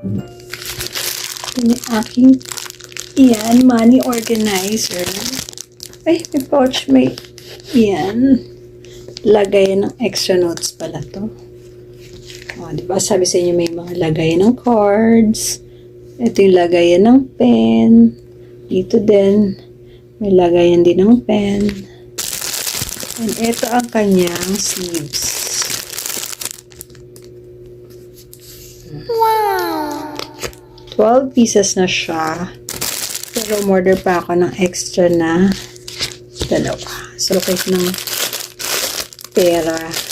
Ito yung aking money organizer. Ay, may pouch, may lagay ng extra notes pala to. O, diba? Sabi sa inyo may mga lagay ng cards. Ito yung lagayan ng pen. Dito din, may lagayan din ng pen. And ito ang kanyang sleeves. Wow! 12 pieces na siya. Pero umorder pa ako ng extra na dalawa. So, kahit ng pera.